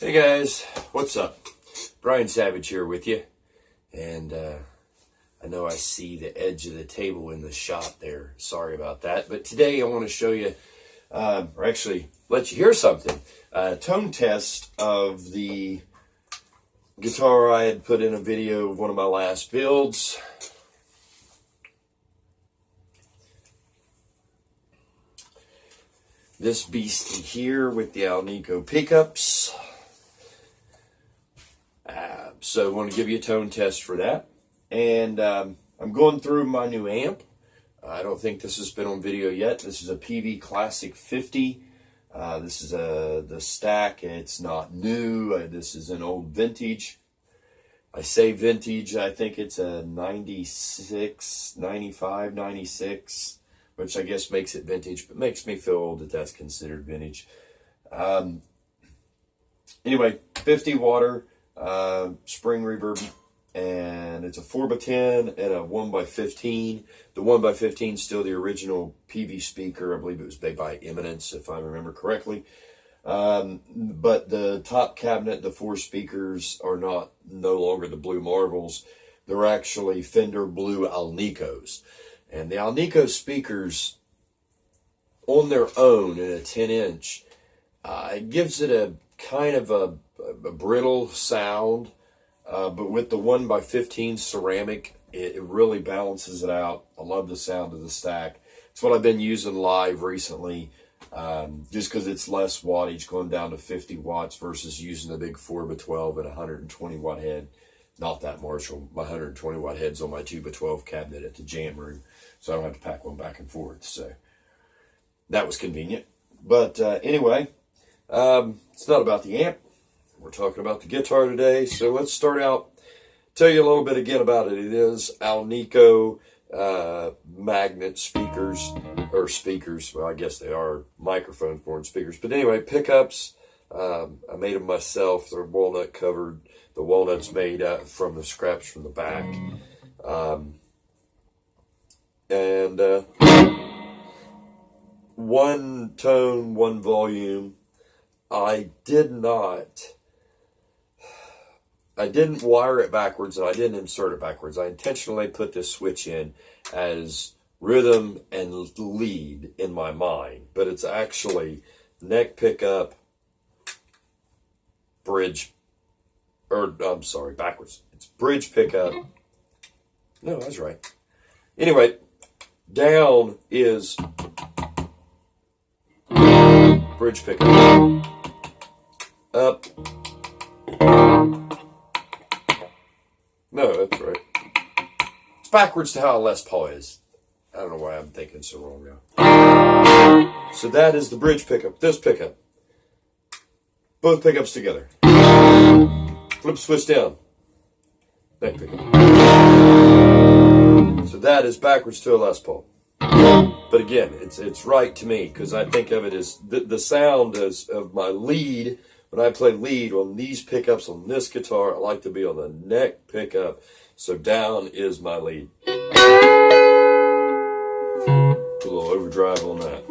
Hey guys, what's up? Brian Savage here with you. And I know I see the edge of the table in the shot there. Sorry about that. But today I want to show you, or actually let you hear something. A tone test of the guitar I had put in a video of one of my last builds. This beastie here with the Alnico pickups. So I want to give you a tone test for that. And I'm going through my new amp. I don't think this has been on video yet. This is a PV Classic 50. This is the stack. It's not new. This is an old vintage. I say vintage. I think it's a 96, 95, 96, which I guess makes it vintage, but makes me feel old that that's considered vintage. Anyway, 50 water. Spring reverb, and it's a 4x10 and a 1x15. The 1x15 is still the original PV speaker. I believe it was made by Eminence, if I remember correctly. But the top cabinet, the 4 speakers, are no longer the Blue Marvels. They're actually Fender Blue Alnicos. And the Alnico speakers, on their own in a 10-inch, it gives it a kind of a brittle sound, but with the 1x15 ceramic, it really balances it out. I love the sound of the stack. It's what I've been using live recently, just because it's less wattage, going down to 50 watts versus using the big 4x12 and 120 watt head. Not that Marshall. My 120 watt head's on my 2x12 cabinet at the jam room, so I don't have to pack one back and forth. So that was convenient. But anyway, it's not about the amp. We're talking about the guitar today. So let's start out, tell you a little bit again about it. It is Alnico magnet speakers, or speakers. Well, I guess they are microphones more than speakers. But anyway, pickups. I made them myself. They're walnut covered. The walnut's made from the scraps from the back. One tone, one volume. I didn't wire it backwards, and I didn't insert it backwards. I intentionally put this switch in as rhythm and lead in my mind, but it's actually neck pickup, bridge, or I'm sorry, backwards. It's bridge pickup. No, that's right. Anyway, down is bridge pickup. Up. No, that's right. It's backwards to how a Les Paul is. I don't know why I'm thinking so wrong now. So that is the bridge pickup. This pickup. Both pickups together. Flip switch down. Neck pickup. So that is backwards to a Les Paul. But again, it's right to me, because I think of it as the sound of my lead. When I play lead on these pickups on this guitar, I like to be on the neck pickup. So down is my lead. A little overdrive on that.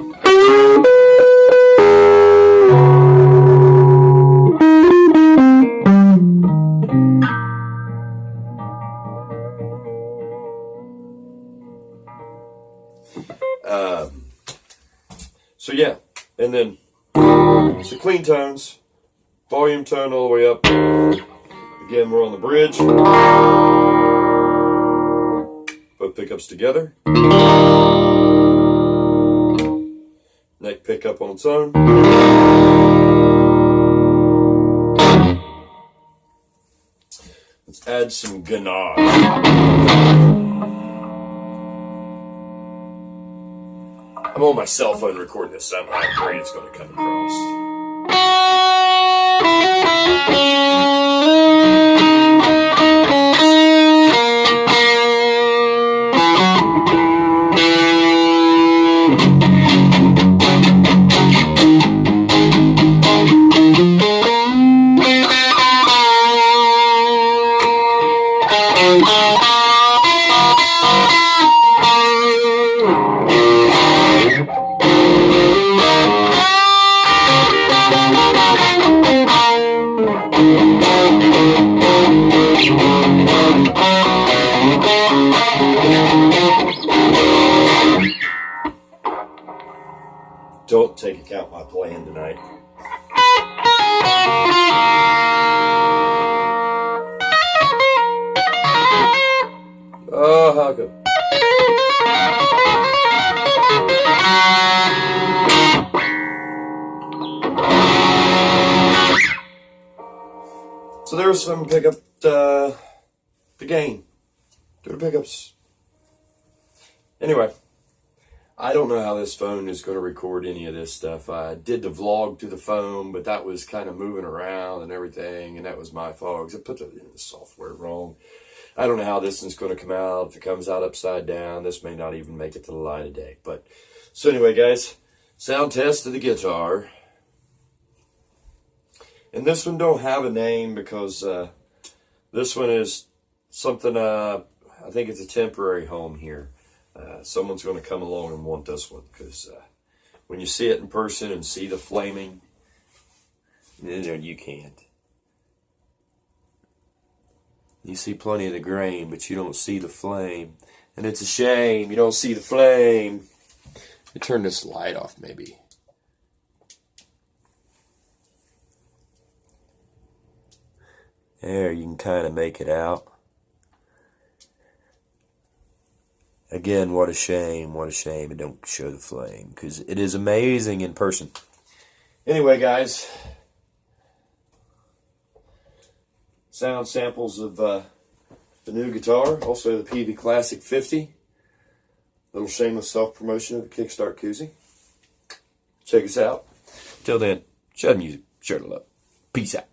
So yeah, and then so clean tones. Volume tone all the way up. Again, we're on the bridge. Both pickups together. Neck pickup on its own. Let's add some ganache. I'm on my cell phone recording this, so how great it's going to come across. take account my playing tonight. Oh, how good. So there's some pickup, the gain. Do the pickups. Anyway, I don't know how this phone is going to record any of this stuff. I did the vlog through the phone, but that was kind of moving around and everything, and that was my fault because I put the software wrong. I don't know how this one's going to come out. If it comes out upside down, this may not even make it to the light of day. But so anyway, guys, sound test of the guitar. And this one don't have a name because this one is something, I think it's a temporary home here. Someone's going to come along and want this one because when you see it in person and see the flaming, you can't. You see plenty of the grain, but you don't see the flame. And it's a shame you don't see the flame. Let me turn this light off maybe. There, you can kind of make it out. Again, what a shame it don't show the flame, because it is amazing in person. Anyway, guys, sound samples of the new guitar, also the PV Classic 50. Little shameless self-promotion of the Kickstart Koozie. Check us out. Till then, share the music, share the love. Peace out.